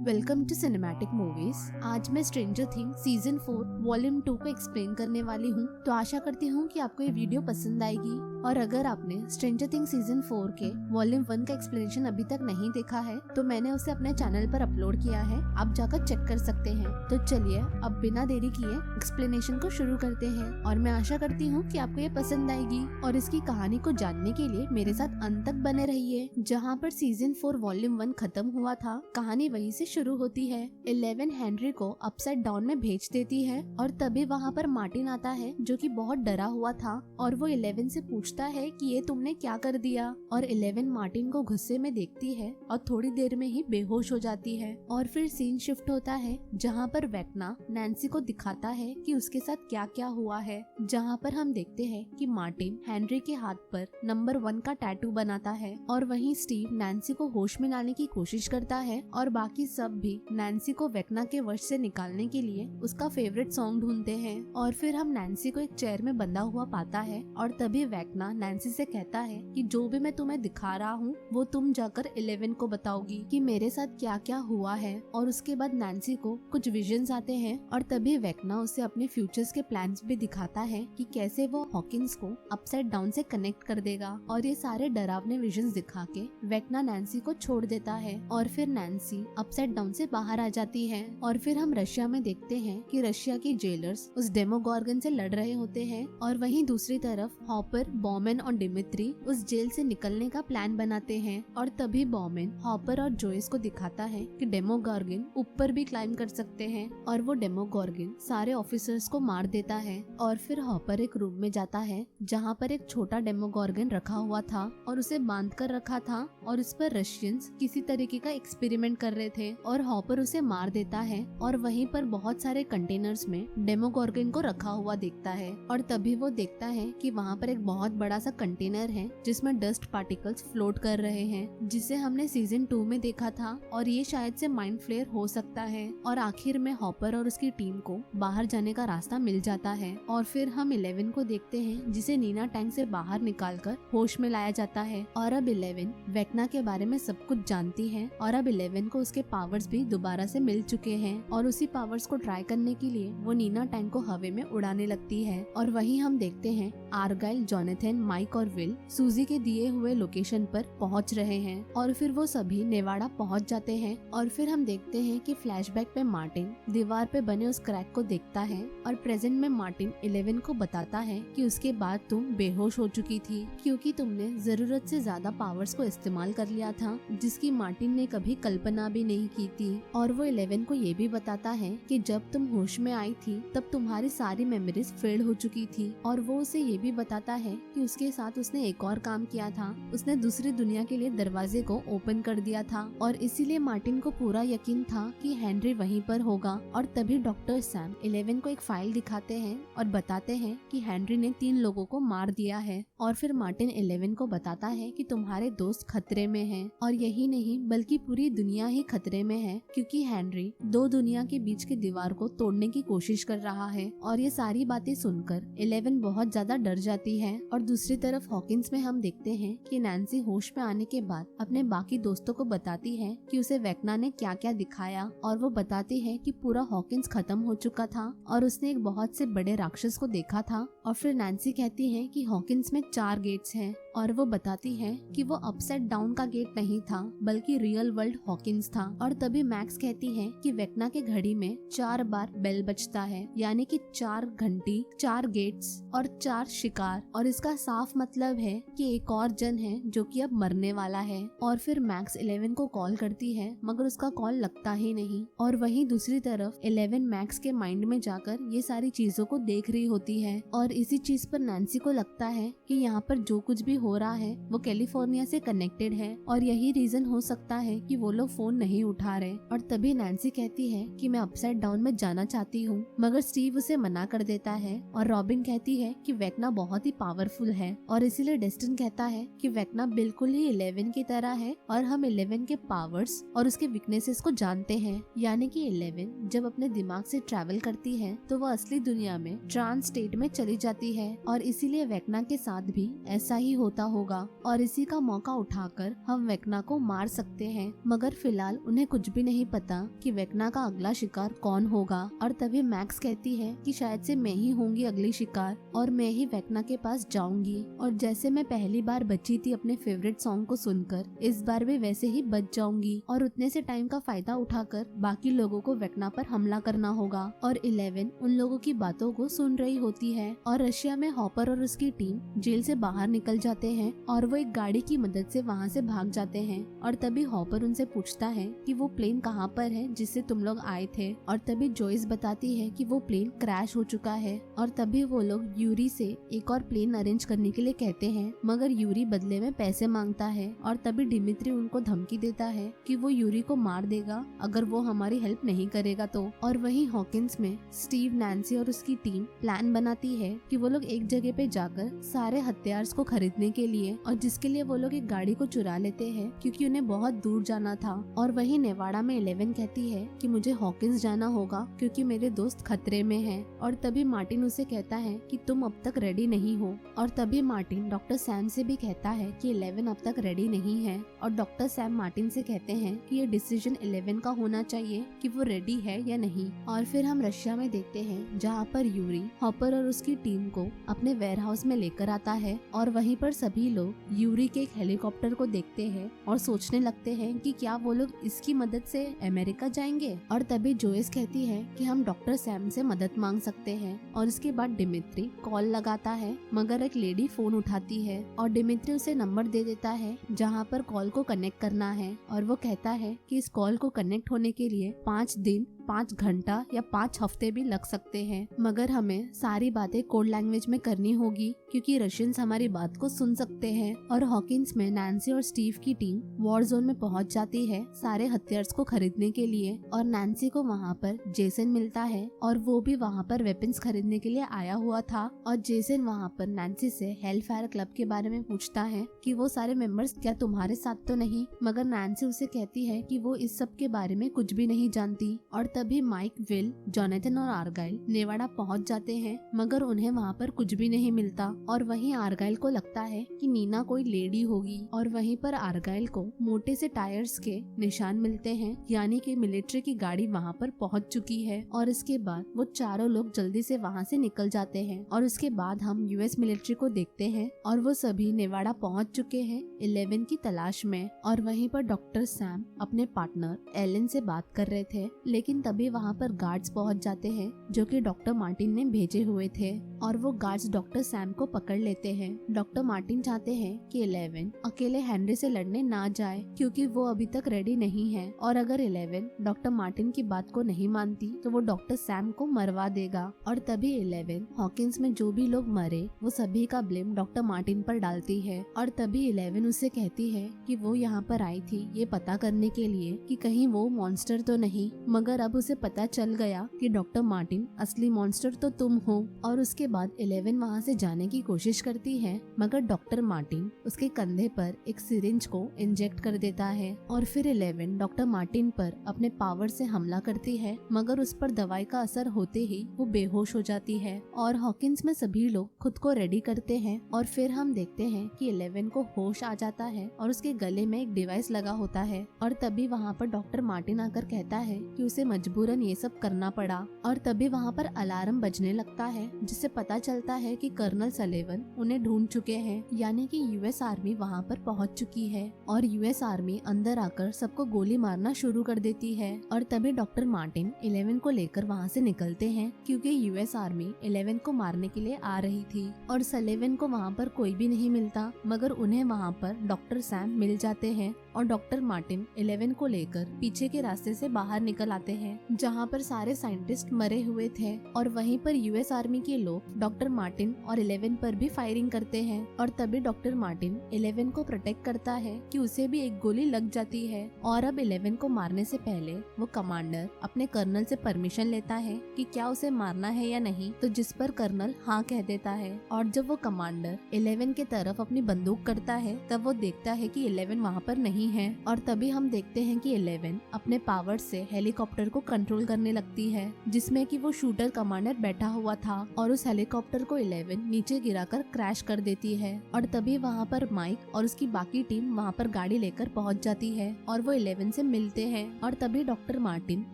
Welcome to cinematic movies. आज मैं stranger things season 4 volume 2 को एक्सप्लेन करने वाली हूँ। तो आशा करती हूँ कि आपको ये वीडियो पसंद आएगी। और अगर आपने स्ट्रेंजर थिंग्स सीजन 4 के वॉल्यूम 1 का एक्सप्लेनेशन अभी तक नहीं देखा है तो मैंने उसे अपने चैनल पर अपलोड किया है, आप जाकर चेक कर सकते हैं। तो चलिए अब बिना देरी किए एक्सप्लेनेशन को शुरू करते हैं और मैं आशा करती हूँ कि आपको ये पसंद आएगी। और इसकी कहानी को जानने के लिए मेरे साथ अंत तक बने रहिए। जहाँ पर सीजन 4 वॉल्यूम 1 खत्म हुआ था, कहानी वहीं से शुरू होती है। 11 हेनरी को अपसाइड डाउन में भेज देती है और तभी वहाँ पर मार्टिन आता है जो कि बहुत डरा हुआ था और वो 11 से पूछता है कि ये तुमने क्या कर दिया। और 11 मार्टिन को गुस्से में देखती है और थोड़ी देर में ही बेहोश हो जाती है। और फिर सीन शिफ्ट होता है जहाँ पर वेक्ना नैन्सी को दिखाता है कि उसके साथ क्या क्या हुआ है। जहाँ पर हम देखते हैं कि मार्टिन हेनरी के हाथ पर नंबर 1 का टैटू बनाता है और वहीं स्टीव नैन्सी को होश में लाने की कोशिश करता है और बाकी सब भी नैन्सी को वेक्ना के वश से निकालने के लिए उसका फेवरेट सॉन्ग ढूंढते हैं। और फिर हम नैन्सी को एक चेयर में बंधा हुआ पाता है और तभी वेक्ना नैन्सी से कहता है कि जो भी मैं तुम्हें दिखा रहा हूँ वो तुम जाकर 11 को बताओगी कि मेरे साथ क्या क्या हुआ है। और उसके बाद नैन्सी को कुछ विजन्स आते हैं और तभी वेक्ना उसे अपने फ्यूचर्स के प्लान्स भी दिखाता है कि कैसे वो हॉकिंस को अपसाइड डाउन से कनेक्ट कर देगा। और ये सारे डरावने विजन्स दिखा के वेक्ना नैन्सी को छोड़ देता है और फिर नैन्सी अपसाइड डाउन से बाहर आ जाती है। और फिर हम रशिया में देखते हैं कि रशिया के जेलर्स उस डेमोगॉर्गन से लड़ रहे होते हैं और वहीं दूसरी तरफ हॉपर, बॉमन और डिमित्री उस जेल से निकलने का प्लान बनाते हैं। और तभी बॉमन हॉपर और जोइस को दिखाता है कि डेमोगॉर्गन ऊपर भी क्लाइम कर सकते हैं और वो डेमोगॉर्गन सारे ऑफिसर्स को मार देता है। और फिर हॉपर एक रूम में जाता है जहाँ पर एक छोटा डेमोगॉर्गन रखा हुआ था और उसे बांध कर रखा था और उस पर रशियंस किसी तरीके का एक्सपेरिमेंट कर रहे थे और हॉपर उसे मार देता है। और वहीं पर बहुत सारे कंटेनर्स में डेमोगॉर्गन को रखा हुआ देखता है और तभी वो देखता है कि वहाँ पर एक बहुत बड़ा सा कंटेनर है जिसमें डस्ट पार्टिकल्स फ्लोट कर रहे हैं, जिसे हमने सीजन 2 में देखा था और ये शायद से माइंड फ्लेयर हो सकता है। और आखिर में हॉपर और उसकी टीम को बाहर जाने का रास्ता मिल जाता है। और फिर हम 11 को देखते हैं जिसे नीना टैंक से बाहर निकालकर होश में लाया जाता है। और अब 11 वेक्ना के बारे में सब कुछ जानती है और अब 11 को उसके पावर्स भी दोबारा से मिल चुके हैं और उसी पावर्स को ट्राई करने के लिए वो नीना टैंक को हवा में उड़ाने लगती है। और वहीं हम देखते हैं आर्गाइल, जोनाथन, माइक और विल सूजी के दिए हुए लोकेशन पर पहुंच रहे हैं और फिर वो सभी नेवाडा पहुंच जाते हैं। और फिर हम देखते हैं कि फ्लैशबैक पे मार्टिन दीवार पे बने उस क्रैक को देखता है और प्रेजेंट में मार्टिन 11 को बताता है कि उसके बाद तुम बेहोश हो चुकी थी क्योंकि तुमने जरूरत से ज्यादा पावर्स को इस्तेमाल कर लिया था जिसकी मार्टिन ने कभी कल्पना भी नहीं की थी। और वो 11 को ये भी बताता है कि जब तुम होश में आई थी तब तुम्हारी सारी मेमोरीज फेड हो चुकी थी। और वो उसे ये भी बताता है कि उसके साथ उसने एक और काम किया था, उसने दूसरी दुनिया के लिए दरवाजे को ओपन कर दिया था और इसीलिए मार्टिन को पूरा यकीन था कि हेनरी वहीं पर होगा। और तभी डॉक्टर सैम 11 को एक फाइल दिखाते हैं और बताते हैं कि हेनरी ने 3 लोगों को मार दिया है। और फिर मार्टिन 11 को बताता है कि तुम्हारे दोस्त खतरे में हैं और यही नहीं बल्कि पूरी दुनिया ही खतरे में है क्योंकि हेनरी 2 दुनिया के बीच की दीवार को तोड़ने की कोशिश कर रहा है। और ये सारी बातें सुनकर 11 बहुत ज्यादा डर जाती है। और दूसरी तरफ हॉकिंस में हम देखते हैं कि नैन्सी होश में आने के बाद अपने बाकी दोस्तों को बताती है कि उसे वेक्ना ने क्या क्या दिखाया और वो बताती है कि पूरा हॉकिंस खत्म हो चुका था और उसने एक बहुत से बड़े राक्षस को देखा था। और फिर नैन्सी कहती है कि हॉकिंस में 4 गेट्स हैं और वो बताती है कि वो अपसाइड डाउन का गेट नहीं था बल्कि रियल वर्ल्ड हॉकिंस था। और तभी मैक्स कहती है कि वेक्ना के घड़ी में 4 बार बेल बजता है यानी कि 4 घंटी, 4 गेट्स और 4 शिकार। और इसका साफ मतलब है कि एक और जन है जो कि अब मरने वाला है। और फिर मैक्स 11 को कॉल करती है मगर उसका कॉल लगता ही नहीं। और वहीं दूसरी तरफ 11 मैक्स के माइंड में जाकर ये सारी चीजों को देख रही होती है और इसी चीज पर नैन्सी को लगता है कि यहाँ पर जो कुछ भी हो रहा है वो कैलिफोर्निया से कनेक्टेड है और यही रीजन हो सकता है कि वो लोग फोन नहीं उठा रहे। और तभी नैन्सी कहती है कि मैं अपसाइड डाउन में जाना चाहती हूँ मगर स्टीव उसे मना कर देता है। और रॉबिन कहती है कि वेक्ना बहुत ही पावरफुल है और इसीलिए डेस्टिन कहता है कि वेक्ना बिल्कुल ही 11 की तरह है और हम 11 के पावर्स और उसके वीकनेसेस को जानते हैं। यानी कि 11 जब अपने दिमाग से ट्रैवल करती है तो वो असली दुनिया में ट्रांस स्टेट में चली जाती है और इसीलिए वेकना के साथ भी ऐसा ही होता होगा और इसी का मौका उठाकर हम वेकना को मार सकते हैं। मगर फिलहाल उन्हें कुछ भी नहीं पता कि वेकना का अगला शिकार कौन होगा। और तभी मैक्स कहती है कि शायद से मैं ही होंगी अगली शिकार और मैं ही वेकना के पास जाऊंगी। और जैसे मैं पहली बार बची थी अपने फेवरेट सॉन्ग को सुनकर, इस बार भी वैसे ही बच जाऊंगी और उतने से टाइम का फायदा उठाकर बाकी लोगों को वेकना पर हमला करना होगा। और 11 उन लोगों की बातों को सुन रही होती है और रशिया में हॉपर और उसकी टीम जेल से बाहर निकल जाते हैं और वो एक गाड़ी की मदद से वहाँ से भाग जाते हैं। और तभी हॉपर उनसे पूछता है कि वो प्लेन कहाँ पर है जिससे तुम लोग आए थे। और तभी जॉयस बताती है कि वो प्लेन क्रैश हो चुका है। और तभी वो लोग यूरी से एक और प्लेन अरेंज करने के लिए कहते हैं, मगर यूरी बदले में पैसे मांगता है। और तभी डिमित्री उनको धमकी देता है कि वो यूरी को मार देगा अगर वो हमारी हेल्प नहीं करेगा तो। और वहीं हॉकिंस में स्टीव, नैन्सी और उसकी टीम प्लान बनाती है कि वो लोग एक जगह पे जाकर सारे हथियार को खरीदने के लिए, और जिसके लिए वो लोग एक गाड़ी को चुरा लेते हैं क्योंकि उन्हें बहुत दूर जाना था। और वहीं नेवाडा में 11 कहती है कि मुझे हॉकिंस जाना होगा क्योंकि मेरे दोस्त खतरे में हैं। और तभी मार्टिन उसे कहता है कि तुम अब तक रेडी नहीं हो। और तभी मार्टिन डॉक्टर सैम से भी कहता है कि 11 अब तक रेडी नहीं है। और डॉक्टर सैम मार्टिन से कहते हैं कि ये डिसीजन 11 का होना चाहिए कि वो रेडी है या नहीं। और फिर हम रशिया में देखते हैं जहाँ पर यूरी हॉपर और उसकी टीम को अपने वेयरहाउस में लेकर आता है। और वहीं पर सभी लोग यूरी के एक हेलीकॉप्टर को देखते हैं और सोचने लगते हैं कि क्या वो लोग इसकी मदद से अमेरिका जाएंगे। और तभी जोइस कहती है कि हम डॉक्टर सैम से मदद मांग सकते हैं। और इसके बाद डिमित्री कॉल लगाता है, मगर एक लेडी फोन उठाती है और डिमित्री उसे नंबर दे देता है जहाँ पर कॉल को कनेक्ट करना है। और वो कहता है कि इस कॉल को कनेक्ट होने के लिए 5 दिन, 5 घंटा या 5 हफ्ते भी लग सकते हैं, मगर हमें सारी बातें कोड लैंग्वेज में करनी होगी क्योंकि रशियंस हमारी बात को सुन सकते हैं। और हॉकिंस में नैन्सी और स्टीव की टीम वॉर जोन में पहुंच जाती है सारे हथियार्स को खरीदने के लिए। और नैन्सी को वहां पर जेसन मिलता है और वो भी वहां पर वेपन्स खरीदने के लिए आया हुआ था। और जेसन वहां पर नैन्सी से हेलफायर क्लब के बारे में पूछता है कि वो सारे मेंबर्स क्या तुम्हारे साथ तो नहीं, मगर नैन्सी उसे कहती है कि वो इस सब के बारे में कुछ भी नहीं जानती। और तभी माइक, विल, जोनाथन और आर्गाइल नेवाडा पहुंच जाते हैं, मगर उन्हें वहां पर कुछ भी नहीं मिलता। और वहीं आर्गाइल को लगता है कि नीना कोई लेडी होगी। और वहीं पर आर्गाइल को मोटे से टायर्स के निशान मिलते हैं, यानी कि मिलिट्री की गाड़ी वहां पर पहुंच चुकी है। और इसके बाद वो चारों लोग जल्दी से वहां से निकल जाते हैं। और उसके बाद हम यूएस मिलिट्री को देखते हैं और वो सभी नेवाडा पहुंच चुके हैं 11 की तलाश में। और वहीं पर डॉक्टर सैम अपने पार्टनर एलन से बात कर रहे थे, लेकिन तभी वहाँ पर गार्ड्स पहुँच जाते हैं जो कि डॉक्टर मार्टिन ने भेजे हुए थे। और वो गार्ड्स डॉक्टर सैम को पकड़ लेते हैं। डॉक्टर मार्टिन चाहते हैं कि 11 अकेले हेनरी से लड़ने ना जाए क्योंकि वो अभी तक रेडी नहीं है, और अगर 11 डॉक्टर मार्टिन की बात को नहीं मानती तो वो डॉक्टर सैम को मरवा देगा। और तभी 11 हॉकिंस में जो भी लोग मरे वो सभी का ब्लेम डॉक्टर मार्टिन पर डालती है। और तभी 11 उससे कहती है कि वो यहाँ पर आई थी ये पता करने के लिए कि कहीं वो मॉन्स्टर तो नहीं, मगर अब उसे पता चल गया कि डॉक्टर मार्टिन असली मॉन्स्टर तो तुम हो। और उसके बाद 11 वहाँ से जाने की कोशिश करती है, मगर डॉक्टर मार्टिन उसके कंधे पर एक सिरिंज को इंजेक्ट कर देता है। और फिर 11 डॉक्टर मार्टिन पर अपने पावर से हमला करती है, मगर उस पर दवाई का असर होते ही वो बेहोश हो जाती है। और हॉकिंस में सभी लोग खुद को रेडी करते हैं और फिर हम देखते हैं कि 11 को होश आ जाता है और उसके गले में एक डिवाइस लगा होता है। और तभी वहाँ पर डॉक्टर मार्टिन आकर कहता है कि उसे मजबूरन ये सब करना पड़ा। और तभी वहाँ पर अलार्म बजने लगता है जिससे पता चलता है कि कर्नल सलेवन उन्हें ढूंढ चुके हैं, यानी कि यूएस आर्मी वहाँ पर पहुँच चुकी है। और यूएस आर्मी अंदर आकर सबको गोली मारना शुरू कर देती है। और तभी डॉक्टर मार्टिन 11 को लेकर वहाँ से निकलते हैं क्योंकि यूएस आर्मी 11 को मारने के लिए आ रही थी। और सलेवन को वहाँ पर कोई भी नहीं मिलता, मगर उन्हें वहाँ पर डॉक्टर सैम मिल जाते हैं। और डॉक्टर मार्टिन 11 को लेकर पीछे के रास्ते से बाहर निकल आते हैं जहाँ पर सारे साइंटिस्ट मरे हुए थे। और वहीं पर यूएस आर्मी के लोग डॉक्टर मार्टिन और 11 पर भी फायरिंग करते हैं। और तभी डॉक्टर मार्टिन 11 को प्रोटेक्ट करता है कि उसे भी एक गोली लग जाती है। और अब 11 को मारने से पहले वो कमांडर अपने कर्नल से परमिशन लेता है कि क्या उसे मारना है या नहीं, तो जिस पर कर्नल हाँ कह देता है। और जब वो कमांडर 11 के तरफ अपनी बंदूक करता है तब वो देखता है कि 11 वहाँ पर नहीं नहीं है। और तभी हम देखते हैं कि 11 अपने पावर से हेलीकॉप्टर को कंट्रोल करने लगती है, जिसमें कि वो शूटर कमांडर बैठा हुआ था और उस हेलीकॉप्टर को 11 नीचे गिराकर क्रैश कर देती है। और तभी वहाँ पर माइक और उसकी बाकी टीम वहाँ पर गाड़ी लेकर पहुँच जाती है और वो 11 से मिलते हैं। और तभी डॉक्टर मार्टिन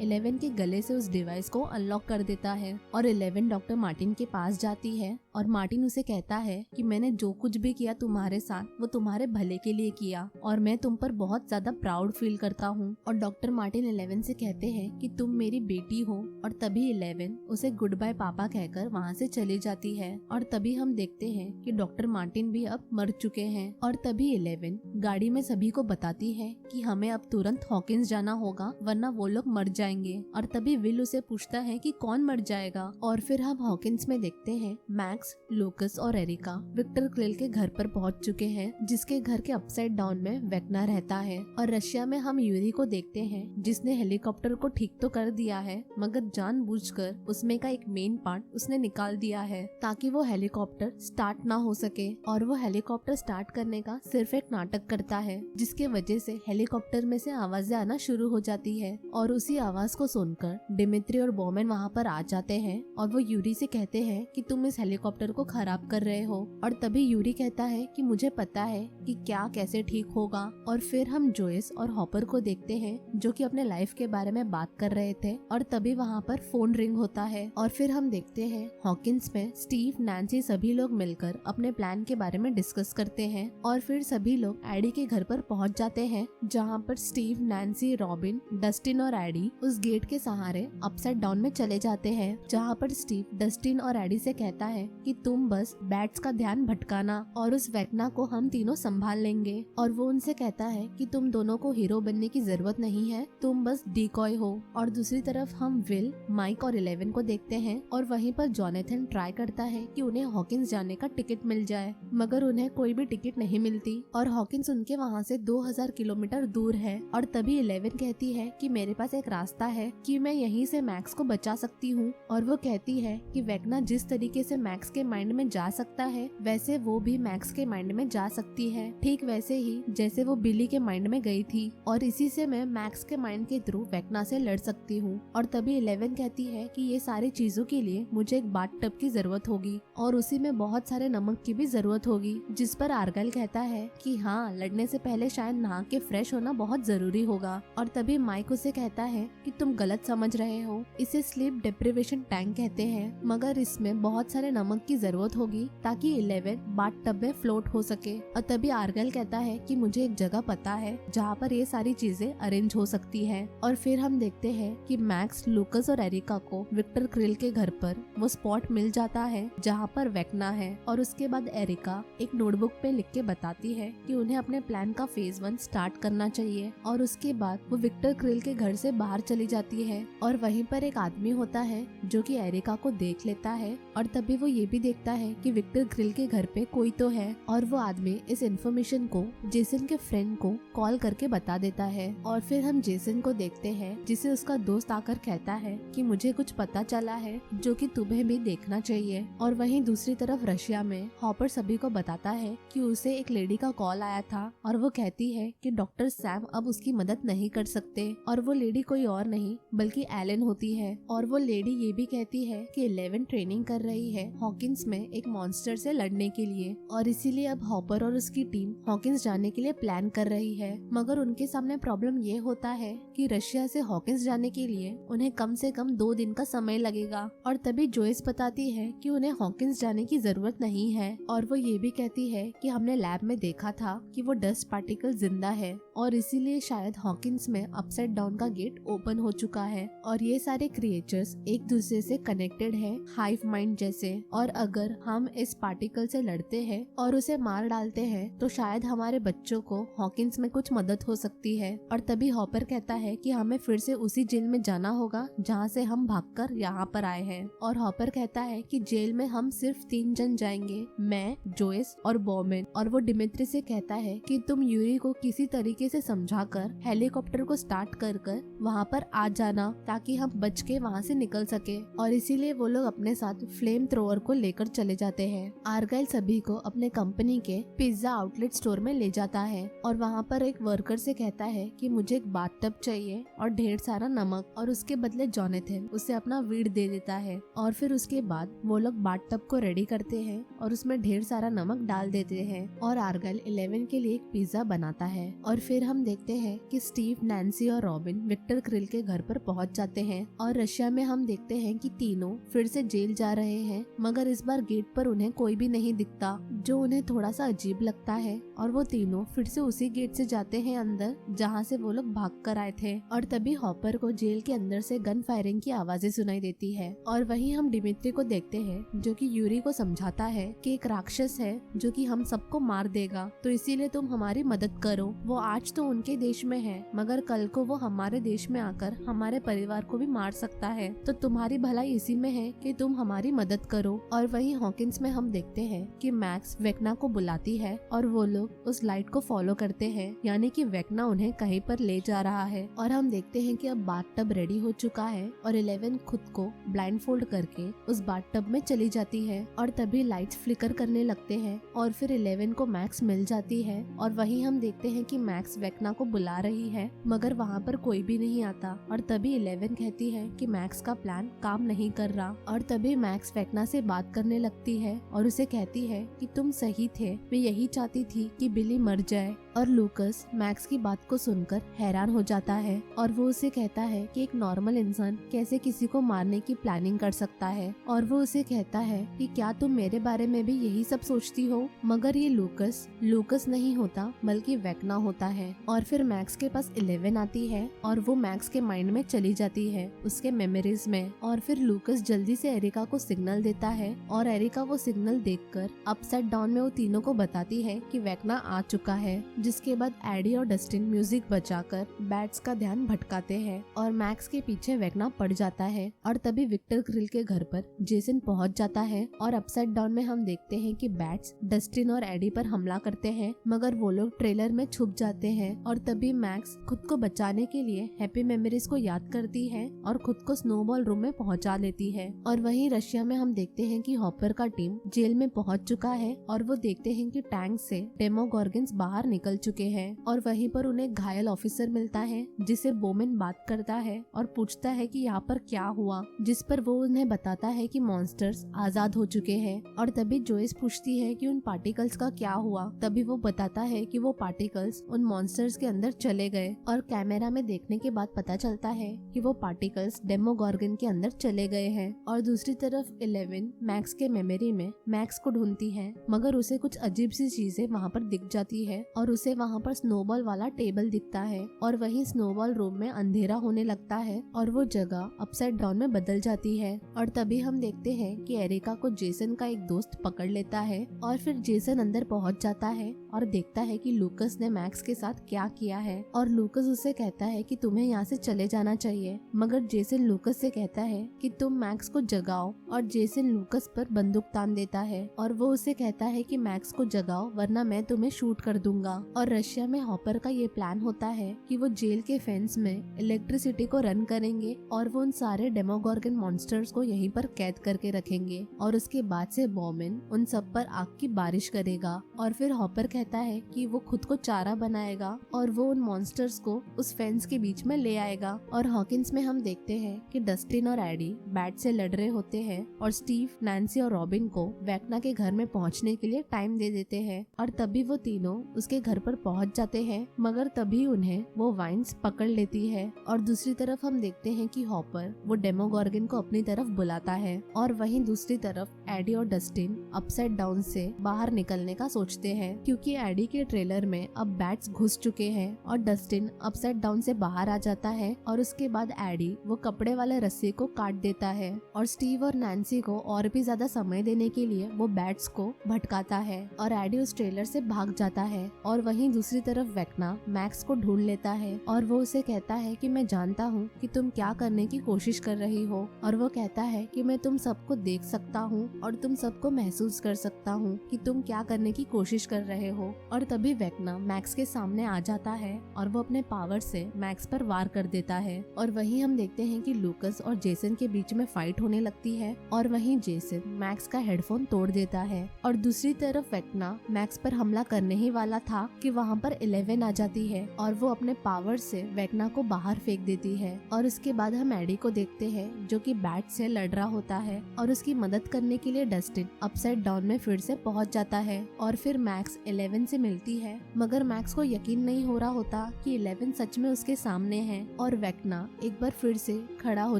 11 के गले से उस डिवाइस को अनलॉक कर देता है और 11 डॉक्टर मार्टिन के पास जाती है और मार्टिन उसे कहता है कि मैंने जो कुछ भी किया तुम्हारे साथ वो तुम्हारे भले के लिए किया और मैं तुम पर बहुत ज्यादा प्राउड फील करता हूँ। और डॉक्टर मार्टिन 11 से कहते हैं कि तुम मेरी बेटी हो। और तभी 11 उसे गुड बाय पापा कहकर वहाँ से चली जाती है। और तभी हम देखते हैं कि डॉक्टर मार्टिन भी अब मर चुके हैं। और तभी 11 गाड़ी में सभी को बताती है कि हमें अब तुरंत हॉकिंस जाना होगा वरना वो लोग मर जाएंगे। और तभी विल उसे पूछता है कि कौन मर जाएगा। और फिर हम हॉकिंस में देखते हैं मैक्स, लूकस और एरिका विक्टर क्रिल के घर पर पहुंच चुके हैं, जिसके घर के अपसाइड डाउन में वेक्ना रहता है। और रशिया में हम यूरी को देखते हैं, जिसने हेलीकॉप्टर को ठीक तो कर दिया है मगर जानबूझकर उसमें का एक मेन पार्ट उसने निकाल दिया है ताकि वो हेलीकॉप्टर स्टार्ट ना हो सके। और वो हेलीकॉप्टर स्टार्ट करने का सिर्फ एक नाटक करता है, जिसके वजह से हेलीकॉप्टर में से आवाजें आना शुरू हो जाती है। और उसी आवाज को सुनकर डिमित्री और बोमेन वहाँ पर आ जाते हैं और वो यूरी से कहते हैं कि तुम इस हेलीकॉप्टर को खराब कर रहे हो। और तभी यूरी कहता है कि मुझे पता है कि क्या कैसे ठीक होगा। और फिर हम जोइस और हॉपर को देखते हैं जो कि अपने लाइफ के बारे में बात कर रहे थे। और तभी वहाँ पर फोन रिंग होता है और फिर हम देखते हैं हॉकिंस में स्टीव, नैन्सी सभी लोग मिलकर अपने प्लान के बारे में डिस्कस करते हैं। और फिर सभी लोग एडी के घर पर पहुँच जाते हैं, जहाँ पर स्टीव, नैन्सी, रॉबिन, डस्टिन और एडी उस गेट के सहारे अपसाइड डाउन में चले जाते हैं, जहाँ पर स्टीव डस्टिन और एडी से कहता है कि तुम बस बैट्स का ध्यान भटकाना और उस वेक्ना को हम तीनों संभाल लेंगे। और वो उनसे कहता है कि तुम दोनों को हीरो बनने की जरूरत नहीं है, तुम बस डिकॉय हो। और दूसरी तरफ हम विल, माइक और 11 को देखते हैं और वहीं पर जोनाथन ट्राई करता है कि उन्हें हॉकिंस जाने का टिकट मिल जाए, मगर उन्हें कोई भी टिकट नहीं मिलती और हॉकिंस उनके वहाँ से 2000 किलोमीटर दूर है। और तभी 11 कहती है कि मेरे पास एक रास्ता है कि मैं यहीं से मैक्स को बचा सकती हूँ। और वो कहती है कि वेक्ना जिस तरीके से मैक्स के माइंड में जा सकता है वैसे वो भी मैक्स के माइंड में जा सकती है, ठीक वैसे ही जैसे वो बिली के माइंड में गई थी। और इसी से मैं मैक्स के माइंड के थ्रू वेक्ना से लड़ सकती हूँ। और तभी 11 कहती है कि ये सारी चीजों के लिए मुझे एक बाथ टब की जरूरत होगी और उसी में बहुत सारे नमक की भी जरूरत होगी। जिस पर आर्गल कहता है कि हाँ, लड़ने से पहले शायद नहा के फ्रेश होना बहुत जरूरी होगा। और तभी माइक उसे कहता है कि तुम गलत समझ रहे हो, इसे स्लीप डिप्रिवेशन टैंक कहते हैं, मगर इसमें बहुत सारे नमक की जरूरत होगी ताकि 11 बाथ टब में फ्लोट हो सके। और तभी आर्गल कहता है कि मुझे एक जगह पता है जहाँ पर ये सारी चीजें अरेंज हो सकती है। और फिर हम देखते हैं कि मैक्स, लूकस और एरिका को विक्टर क्रिल के घर पर वो स्पॉट मिल जाता है जहाँ पर वेक्ना है। और उसके बाद एरिका एक नोटबुक पे लिख के बताती है कि उन्हें अपने प्लान का फेज 1 स्टार्ट करना चाहिए। और उसके बाद वो विक्टर क्रिल के घर से बाहर चली जाती है और वहीं पर एक आदमी होता है जो कि एरिका को देख लेता है। और तभी वो ये भी देखता है कि विक्टर क्रिल के घर पे कोई तो है और वो आदमी इस इन्फॉर्मेशन को जेसन के फ्रेंड को कॉल करके बता देता है। और फिर हम जेसन को देखते हैं जिसे उसका दोस्त आकर कहता है कि मुझे कुछ पता चला है जो कि तुम्हें भी देखना चाहिए। और वहीं दूसरी तरफ रशिया में हॉपर सभी को बताता है कि उसे एक लेडी का कॉल आया था और वो कहती है कि डॉक्टर सैम अब उसकी मदद नहीं कर सकते और वो लेडी कोई और नहीं बल्कि एलन होती है। और वो लेडी ये भी कहती है कि 11 ट्रेनिंग कर रही है हॉकिंस में एक मॉन्स्टर से लड़ने के लिए और इसीलिए अब हॉपर और उसकी टीम हॉकिंस जाने के लिए प्लान कर रही है। मगर उनके सामने प्रॉब्लम ये होता है कि रशिया से हॉकिंस जाने के लिए उन्हें कम से कम 2 दिन का समय लगेगा। और तभी जोइस बताती है कि उन्हें हॉकिंस जाने की जरूरत नहीं है और वो ये भी कहती है कि हमने लैब में देखा था कि वो डस्ट पार्टिकल जिंदा है और इसीलिए शायद हॉकिंस में अपसाइड डाउन का गेट ओपन हो चुका है और ये सारे क्रिएचर्स एक दूसरे से कनेक्टेड है हाइव माइंड जैसे। और अगर हम इस पार्टिकल से लड़ते हैं और उसे मार डालते हैं तो शायद हमारे बच्चों को हॉकिंस में कुछ मदद हो सकती है। और तभी हॉपर कहता है कि हमें फिर से उसी जेल में जाना होगा जहाँ से हम भागकर यहाँ पर आए हैं। और हॉपर कहता है कि जेल में हम सिर्फ 3 जन जाएंगे, मैं, जोइस और बॉमेन। और वो डिमित्री से कहता है कि तुम यूरी को किसी तरीके से समझाकर हेलीकॉप्टर को स्टार्ट कर वहाँ पर आ जाना ताकि हम बच के वहाँ से निकल सके। और इसीलिए वो लोग अपने साथ फ्लेम थ्रोअर को लेकर चले जाते हैं। आर्गाइल सभी को अपने कंपनी के पिज्जा आउटलेट स्टोर में ले जाता है और वहाँ पर एक वर्कर से कहता है कि मुझे एक बाथटब चाहिए और ढेर सारा नमक। और उसके बदले जॉनथन उसे अपना वीड दे देता है। और फिर उसके बाद वो लोग बाथटब को रेडी करते हैं और उसमें ढेर सारा नमक डाल देते हैं और आर्गाइल 11 के लिए एक पिज्जा बनाता है। और फिर हम देखते हैं कि स्टीव, नैन्सी और रॉबिन विक्टर क्रिल के घर पर पहुंच जाते हैं। और रशिया में हम देखते हैं कि तीनों फिर से जेल जा रहे हैं, मगर इस बार गेट पर उन्हें कोई भी नहीं दिखता, जो उन्हें थोड़ा सा अजीब लगता है। और वो तीनों फिर से उसी गेट से जाते हैं अंदर जहाँ से वो लोग भाग कर आए थे। और तभी हॉपर को जेल के अंदर से गन फायरिंग की आवाजें सुनाई देती है। और वहीं हम डिमित्री को देखते हैं जो कि यूरी को समझाता है कि एक राक्षस है जो कि हम सबको मार देगा, तो इसीलिए तुम हमारी मदद करो। वो आज तो उनके देश में है, मगर कल को वो हमारे देश में आकर हमारे परिवार को भी मार सकता है, तो तुम्हारी भलाई इसी में है कि तुम हमारी मदद करो। और वहीं हॉकिंस में हम देखते हैं कि मैक्स वेक्ना को बुलाती है और वो लोग उस लाइट को फॉलो करते हैं, यानी कि वेक्ना उन्हें कहीं पर ले जा रहा है। और हम देखते हैं कि अब बाथटब रेडी हो चुका है और 11 खुद को ब्लाइंडफोल्ड करके उस बाथटब में चली जाती है। और तभी लाइट्स फ्लिकर करने लगते हैं और फिर 11 को मैक्स मिल जाती है। और वहीं हम देखते हैं कि मैक्स वेक्ना को बुला रही है, मगर वहाँ पर कोई भी नहीं आता। और तभी 11 कहती है कि मैक्स का प्लान काम नहीं कर रहा। और तभी मैक्स वेक्ना से बात करने लगती है और उसे कहती है कि तुम सही थे, मैं यही चाहती थी कि बिली मर जाए। और लूकस मैक्स की बात को सुनकर हैरान हो जाता है और वो उसे कहता है कि एक नॉर्मल इंसान कैसे किसी को मारने की प्लानिंग कर सकता है। और वो उसे कहता है कि क्या तुम मेरे बारे में भी यही सब सोचती हो? मगर ये लूकस नहीं होता बल्कि वेक्ना होता है। और फिर मैक्स के पास 11 आती है और वो मैक्स के माइंड में चली जाती है, उसके मेमोरीज में। और फिर लूकस जल्दी से एरिका को सिग्नल देता है और एरिका वो सिग्नल देखकर अपसाइड डाउन में वो तीनों को बताती है कि वेक्ना आ चुका है। जिसके बाद एडी और डस्टिन म्यूजिक बजाकर बैट्स का ध्यान भटकाते हैं और मैक्स के पीछे वेक्ना पड़ जाता है। और तभी विक्टर क्रिल के घर पर जेसन पहुंच जाता है और अपसाइड डाउन में हम देखते हैं कि बैट्स डस्टिन और एडी पर हमला करते हैं, मगर वो लोग ट्रेलर में छुप जाते हैं। और तभी मैक्स खुद को बचाने के लिए हैप्पी मेमोरीज को याद करती है और खुद को स्नोबॉल रूम में पहुंचा लेती है। और वहीं रशिया में हम देखते हैं कि हॉपर का टीम जेल में पहुंच चुका है और वो देखते हैं कि टैंक से डेमोगॉर्गन्स बाहर निकल चुके हैं। और वहीं पर उन्हें घायल ऑफिसर मिलता है जिसे बोमेन बात करता है और पूछता है कि यहाँ पर क्या हुआ, जिस पर वो उन्हें बताता है कि मॉन्स्टर्स आजाद हो चुके हैं। और तभी जोइस पूछती है कि उन पार्टिकल्स का क्या हुआ। तभी वो बताता है कि वो पार्टिकल्स उन मॉन्स्टर्स के अंदर चले गए और कैमरा में देखने के बाद पता चलता है कि वो पार्टिकल्स डेमोगॉर्गन के अंदर चले गए हैं। और दूसरी तरफ 11 मैक्स के मेमोरी में मैक्स को ढूंढती है, मगर उसे कुछ अजीब सी चीजें वहाँ पर दिख जाती है और उसे वहाँ पर स्नोबॉल वाला टेबल दिखता है। और वहीं स्नोबॉल रूम में अंधेरा होने लगता है और वो जगह अपसाइड डाउन में बदल जाती है। और तभी हम देखते हैं कि एरिका को जेसन का एक दोस्त पकड़ लेता है और फिर जेसन अंदर पहुंच जाता है और देखता है कि लूकस ने मैक्स के साथ क्या किया है। और लूकस उसे कहता है कि तुम्हें यहाँ से चले जाना चाहिए, मगर जेसन लूकस से कहता है कि तुम मैक्स को जगाओ। और जेसन लूकस पर बंदूक तान देता है और वो उसे कहता है कि मैक्स को जगाओ वरना मैं तुम्हें शूट कर दूंगा। और रशिया में हॉपर का ये प्लान होता है कि वो जेल के फेंस में इलेक्ट्रिसिटी को रन करेंगे और वो उन सारे डेमोगॉर्गन मॉन्स्टर्स को यहीं पर कैद करके रखेंगे और उसके बाद से बॉमेन उन सब पर आग की बारिश करेगा। और फिर हॉपर कहता है कि वो खुद को चारा बनाएगा और वो उन मॉन्स्टर्स को उस फेंस के बीच में ले आएगा। और हॉकिंस में हम देखते हैं कि डस्टिन और एडी बैट से लड़ रहे होते हैं और स्टीव, नैन्सी और रॉबिन को वेक्ना के घर में पहुंचने के लिए टाइम दे देते हैं। और तभी वो तीनों उसके घर पर पहुंच जाते हैं, मगर तभी उन्हें वो वाइन्स पकड़ लेती है। और दूसरी तरफ हम देखते हैं कि हॉपर वो डेमोगॉर्गन को अपनी तरफ बुलाता है और वहीं दूसरी तरफ एडी और डस्टिन अपसाइड डाउन से बाहर निकलने का सोचते हैं, क्योंकि क्योंकि एडी के ट्रेलर में अब बैट्स घुस चुके हैं और डस्टिन अपसाइड डाउन से बाहर आ जाता है और उसके बाद एडी वो कपड़े वाले रस्सी को काट देता है और स्टीव और नैन्सी को और भी ज्यादा समय देने के लिए वो बैट्स को भटकाता है और एडी उस ट्रेलर से भाग जाता है। और वहीं दूसरी तरफ वेक्ना मैक्स को ढूंढ लेता है और वो उसे कहता है कि मैं जानता हूँ कि तुम क्या करने की कोशिश कर रही हो, और वो कहता है कि मैं तुम सबको देख सकता हूँ और तुम सबको महसूस कर सकता हूँ कि तुम क्या करने की कोशिश कर रहे हो। और तभी वेक्ना मैक्स के सामने आ जाता है और वो अपने पावर से मैक्स पर वार कर देता है। और वहीं हम देखते हैं कि लूकस और जेसन के बीच में फाइट होने लगती है और वहीं जेसन मैक्स का हेडफोन तोड़ देता है। और दूसरी तरफ वेक्ना मैक्स पर हमला करने ही वाला था कि वहाँ पर 11 आ जाती है और वो अपने पावर से वेक्ना को बाहर फेंक देती है। और उसके बाद हम एडी को देखते हैं जो कि बैट से लड़ रहा होता है और उसकी मदद करने के लिए डस्टिन अपसाइड डाउन में फिर से पहुंच जाता है। और फिर मैक्स 11 से मिलती है, मगर मैक्स को यकीन नहीं हो रहा होता कि 11 सच में उसके सामने है। और वेक्ना एक बार फिर से खड़ा हो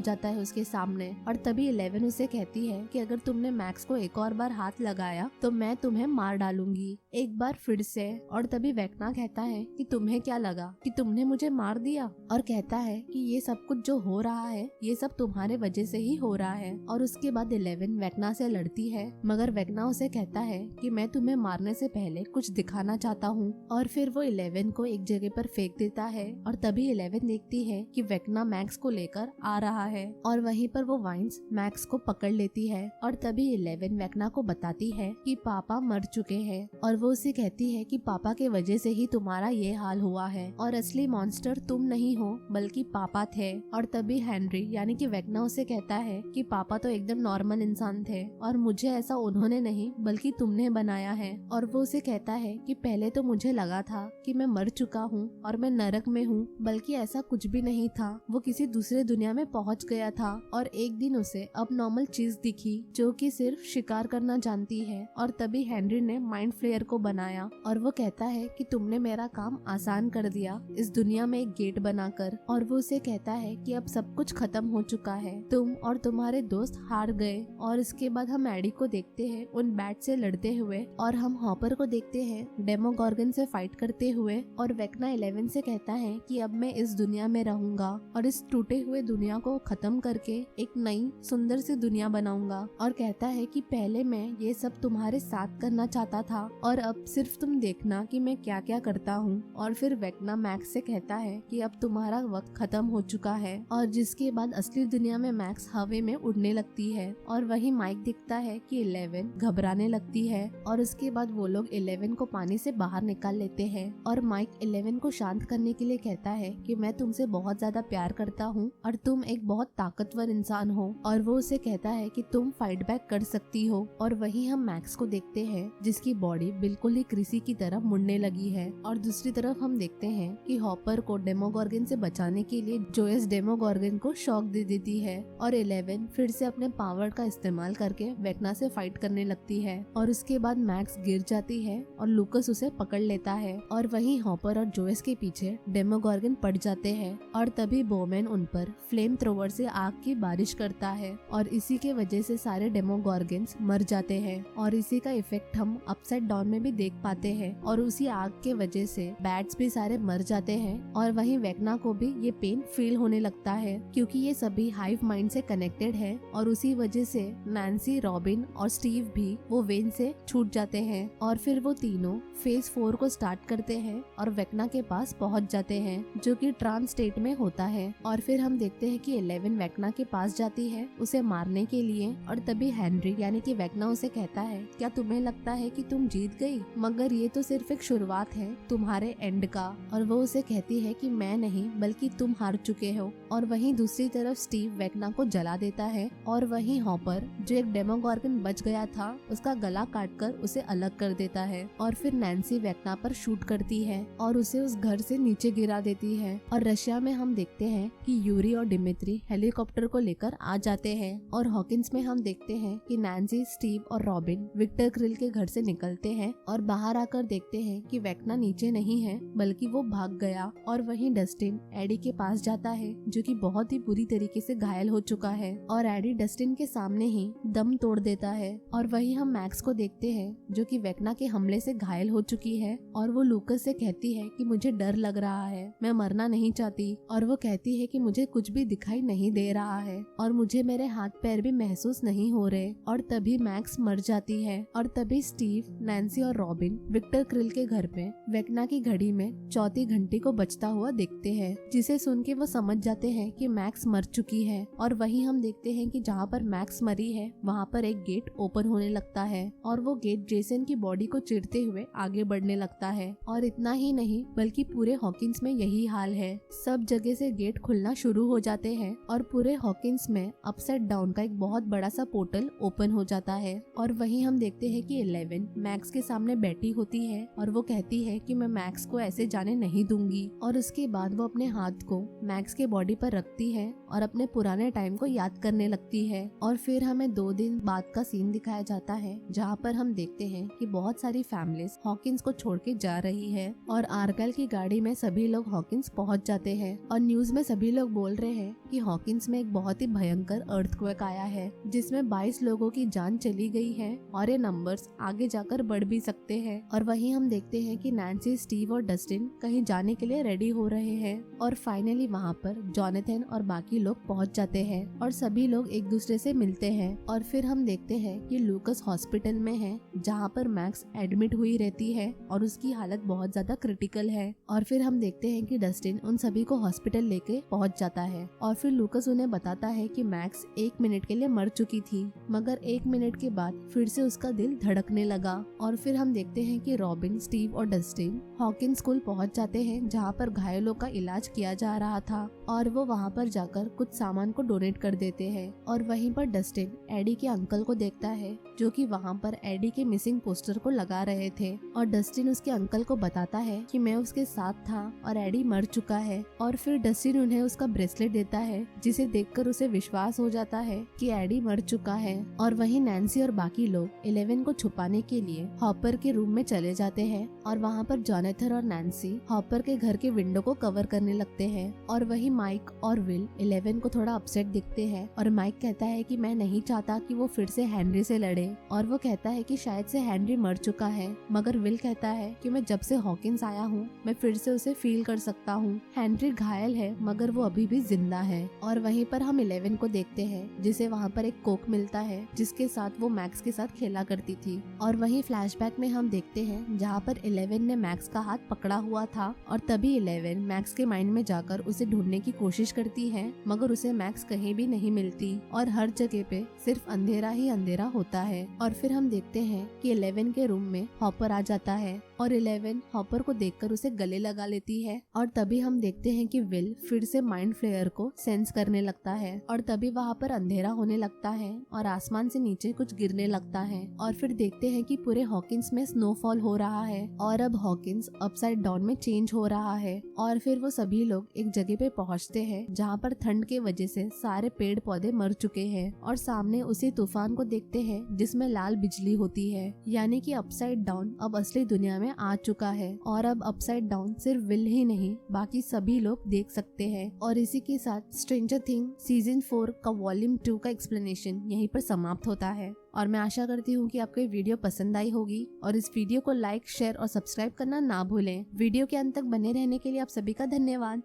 जाता है उसके सामने और तभी 11 उसे कहती है कि अगर तुमने मैक्स को एक और बार हाथ लगाया तो मैं तुम्हें मार डालूंगी, एक बार फिर से। और तभी वेक्ना कहता है कि तुम्हें क्या लगा कि तुमने मुझे मार दिया, और कहता है कि ये सब कुछ जो हो रहा है ये सब तुम्हारे वजह से ही हो रहा है। और उसके बाद 11 वेक्ना से लड़ती है, मगर वेक्ना उसे कहता है कि मैं तुम्हें मारने से पहले कुछ दिखाना चाहता हूँ। और फिर वो 11 को एक जगह पर फेंक देता है और तभी 11 देखती है कि वेक्ना मैक्स को लेकर आ रहा है और वहीं पर वो वाइन्स मैक्स को पकड़ लेती है। और तभी 11 वेक्ना को बताती है कि पापा मर चुके हैं और वो उसे कहती है कि पापा के वजह से ही तुम्हारा ये हाल हुआ है और असली मॉन्स्टर तुम नहीं हो बल्कि पापा थे। और तभी हेनरी यानी कि वेक्ना उसे कहता है कि पापा तो एकदम नॉर्मल इंसान थे और मुझे ऐसा उन्होंने नहीं बल्कि तुमने बनाया है। और वो उसे कहता है कि पहले तो मुझे लगा था कि मैं मर चुका हूँ और मैं नरक में हूँ, बल्कि ऐसा कुछ भी नहीं था, वो किसी दूसरे दुनिया में पहुँच गया था। और एक दिन उसे अब नॉर्मल चीज दिखी जो कि सिर्फ शिकार करना जानती है। और तभी हेनरी ने माइंड फ्लेयर को बनाया और वो कहता है कि तुमने मेरा काम आसान कर दिया इस दुनिया में एक गेट बनाकर। और वो उसे कहता है कि अब सब कुछ खत्म हो चुका है, तुम और तुम्हारे दोस्त हार गए। और इसके बाद हम एडी को देखते हैं उन बैट से लड़ते हुए और हम हॉपर को देखते हैं डेमोगॉर्गन से फाइट करते हुए। और वेक्ना 11 से कहता है कि अब मैं इस दुनिया में रहूंगा और इस टूटे हुए दुनिया को खत्म करके एक नई सुंदर सी दुनिया बनाऊंगा। और कहता है कि पहले मैं ये सब तुम्हारे साथ करना चाहता था और अब सिर्फ तुम देखना कि मैं क्या क्या करता हूँ। और फिर वेक्ना मैक्स से कहता है कि अब तुम्हारा वक्त खत्म हो चुका है। और जिसके बाद असली दुनिया में मैक्स हवा में उड़ने लगती है और वही माइक दिखता है कि 11 घबराने लगती है। और उसके बाद वो लोग 11 को पानी से बाहर निकाल लेते हैं और माइक 11 को शांत करने के लिए कहता है कि मैं तुमसे बहुत ज्यादा प्यार करता हूँ और तुम एक बहुत ताकतवर इंसान हो। और वो उसे कहता है कि तुम फाइट बैक कर सकती हो। और वही हम मैक्स को देखते हैं जिसकी बॉडी बिल्कुल ही कृषि की तरह मुड़ने लगी है। और दूसरी तरफ हम देखते हैं कि हॉपर को डेमोगॉर्गन से बचाने के लिए जोयस डेमोगॉर्गन को शॉक दे देती है और 11 फिर से अपने पावर का इस्तेमाल करके वेक्ना से फाइट करने लगती है। और उसके बाद मैक्स गिर जाती है और लूकस उसे पकड़ लेता है और वहीं हॉपर और जोयस के पीछे डेमोगॉर्गन पड़ जाते हैं। और तभी बोमैन उन पर फ्लेम थ्रोवर से आग की बारिश करता है और इसी के वजह से सारे डेमोगॉर्गन्स मर जाते हैं। और इसी का इफेक्ट हम अपसाइड डाउन में भी देख पाते हैं और उसी आग के वजह से बैट्स भी सारे मर जाते हैं। और वहीं वेक्ना को भी ये पेन फील होने लगता है क्योंकि ये सभी हाइव माइंड से कनेक्टेड है और उसी वजह से नैन्सी, रॉबिन और स्टीव भी वो वेन से छूट जाते हैं। और फिर वो तीनों फेज 4 को स्टार्ट करते हैं और वेक्ना के पास पहुंच जाते हैं जो कि ट्रांस स्टेट में होता है। और फिर हम देखते हैं कि 11 वेक्ना के पास जाती है उसे मारने के लिए। और तभी हेनरी यानी कि वेक्ना उसे कहता है क्या तुम्हें लगता है कि तुम जीत गई, मगर ये तो सिर्फ एक शुरुआत है तुम्हारे एंड का। और वो उसे कहती है कि मैं नहीं बल्कि तुम हार चुके हो। और वहीं दूसरी तरफ स्टीव वेक्ना को जला देता है और वहीं हॉपर जो एक डेमोगॉर्गन बच गया था उसका गला काटकर उसे अलग कर देता है। और फिर नैन्सी वेक्ना पर शूट करती है और उसे उस घर से नीचे गिरा देती है। और रशिया में हम देखते हैं कि यूरी और डिमित्री हेलीकॉप्टर को लेकर आ जाते हैं। और हॉकिंस में हम देखते हैं कि नैन्सी, स्टीव और रॉबिन विक्टर क्रिल के घर से निकलते हैं और बाहर आकर देखते हैं कि वेक्ना नीचे नहीं है बल्कि वो भाग गया। और वहीं डस्टिन एडी के पास जाता है जो कि बहुत ही बुरी तरीके से घायल हो चुका है और एडी डस्टिन के सामने ही दम तोड़ देता है। और वहीं हम मैक्स को देखते हैं जो कि वेक्ना के हमले से घायल हो चुकी है और वो लूकस से कहती है कि मुझे डर लग रहा है, मैं मरना नहीं चाहती। और वो कहती है कि मुझे कुछ भी दिखाई नहीं दे रहा है और मुझे मेरे हाथ पैर भी महसूस नहीं हो रहे। और तभी मैक्स मर जाती है और तभी स्टीव, नैन्सी और रॉबिन विक्टर क्रिल के घर पे वेकना की घड़ी में चौथी घंटी को बजता हुआ देखते हैं, जिसे सुन के वो समझ जाते हैं कि मैक्स मर चुकी है। और वहीं हम देखते हैं कि जहाँ पर मैक्स मरी है वहाँ पर एक गेट ओपन होने लगता है और वो गेट जेसन की बॉडी को चिरते हुए आगे बढ़ने लगता है। और इतना ही नहीं बल्कि पूरे हॉकिंस में यही हाल है, सब जगह से गेट खुलना शुरू हो जाते हैं और पूरे हॉकिंस में अपसाइड डाउन का एक बहुत बड़ा सा पोर्टल ओपन हो जाता है। और वहीं हम देखते हैं कि 11 मैक्स के सामने बैठी होती है और वो कहती है कि मैं मैक्स को ऐसे जाने नहीं दूंगी। और उसके बाद वो अपने हाथ को मैक्स के बॉडी पर रखती है और अपने पुराने टाइम को याद करने लगती है। और फिर हमें 2 दिन बाद का सीन दिखाया जाता है जहाँ पर हम देखते हैं कि बहुत सारी फैमिलीज हॉकिंस को छोड़ के जा रही है और आर्गल की गाड़ी में सभी लोग हॉकिंस पहुँच जाते हैं। और न्यूज में सभी लोग बोल रहे हैं कि हॉकिंस में एक बहुत ही भयंकर अर्थक्वेक आया है जिसमें 22 लोगों की जान चली गई है और ये नंबर्स आगे जाकर बढ़ भी सकते हैं। और वहीं हम देखते हैं कि नैन्सी, स्टीव और डस्टिन कहीं जाने के लिए रेडी हो रहे हैं और फाइनली वहाँ पर जॉनथन और बाकी लोग पहुँच जाते हैं और सभी लोग एक दूसरे से मिलते हैं। और फिर हम देखते हैं कि लूकस हॉस्पिटल में है जहाँ पर मैक्स एडमिट हुई रहती है और उसकी हालत बहुत ज्यादा क्रिटिकल है। और फिर हम देखते हैं कि डस्टिन उन सभी को हॉस्पिटल लेके पहुँच जाता है और फिर लूकस उन्हें बताता है कि मैक्स 1 मिनट के लिए मर चुकी थी, मगर 1 मिनट के बाद फिर से उसका दिल धड़कने लगा। और फिर हम देखते हैं कि रॉबिन, स्टीव और डस्टिन हॉकिंस स्कूल पहुंच जाते हैं जहां पर घायलों का इलाज किया जा रहा था और वो वहां पर जाकर कुछ सामान को डोनेट कर देते हैं। और वहीं पर डस्टिन एडी के अंकल को देखता है जो कि वहां पर एडी के मिसिंग पोस्टर को लगा रहे थे और डस्टिन उसके अंकल को बताता है कि मैं उसके साथ था और एडी मर चुका है। और फिर डस्टिन उन्हें उसका ब्रेसलेट देता है जिसे देखकर उसे विश्वास हो जाता है कि एडी मर चुका है। और वहीं नैन्सी और बाकी लोग 11 को छुपाने के लिए हॉपर के रूम में चले जाते हैं और वहाँ पर जॉनथन और नैन्सी हॉपर के घर के विंडो को कवर करने लगते हैं। और वहीं माइक और विल 11 को थोड़ा अपसेट दिखते हैं और माइक कहता है कि मैं नहीं चाहता कि वो फिर से हेनरी से लड़े और वो कहता है कि शायद से हेनरी मर चुका है, मगर विल कहता है कि मैं जब से हॉकिंस आया हूँ मैं फिर से उसे फील कर सकता हूँ। हेनरी घायल है मगर वो अभी भी जिंदा है। और वहीं पर हम 11 को देखते हैं जिसे वहाँ पर एक कोक मिलता है जिसके साथ वो मैक्स के साथ खेला करती थी। और वहीं फ्लैशबैक में हम देखते हैं जहाँ पर 11 ने मैक्स का हाथ पकड़ा हुआ था और तभी 11 मैक्स के माइंड में जाकर उसे ढूंढने की कोशिश करती है, मगर उसे मैक्स कहीं भी नहीं मिलती और हर जगह पे सिर्फ अंधेरा ही अंधेरा होता है। और फिर हम देखते हैं कि 11 के रूम में हॉपर आ जाता है और 11 हॉपर को देखकर उसे गले लगा लेती है। और तभी हम देखते हैं कि विल फिर से माइंड फ्लेयर को सेंस करने लगता है और तभी वहाँ पर अंधेरा होने लगता है और आसमान से नीचे कुछ गिरने लगता है। और फिर देखते हैं कि पूरे हॉकिंस में स्नोफॉल हो रहा है और अब हॉकिंस अपसाइड डाउन में चेंज हो रहा है। और फिर वो सभी लोग एक जगह पे पहुँचते हैं जहाँ पर ठंड के वजह से सारे पेड़ पौधे मर चुके हैं और सामने उसी तूफान को देखते हैं जिसमें लाल बिजली होती है, यानी कि अपसाइड डाउन अब असली दुनिया में आ चुका है। और अब अपसाइड डाउन सिर्फ विल ही नहीं बाकी सभी लोग देख सकते हैं। और इसी के साथ स्ट्रेंजर थिंग सीजन 4 का वॉल्यूम 2 का एक्सप्लेनेशन यहीं पर समाप्त होता है। और मैं आशा करती हूँ कि आपको ये वीडियो पसंद आई होगी और इस वीडियो को लाइक, शेयर और सब्सक्राइब करना ना भूलें। वीडियो के अंत तक बने रहने के लिए आप सभी का धन्यवाद।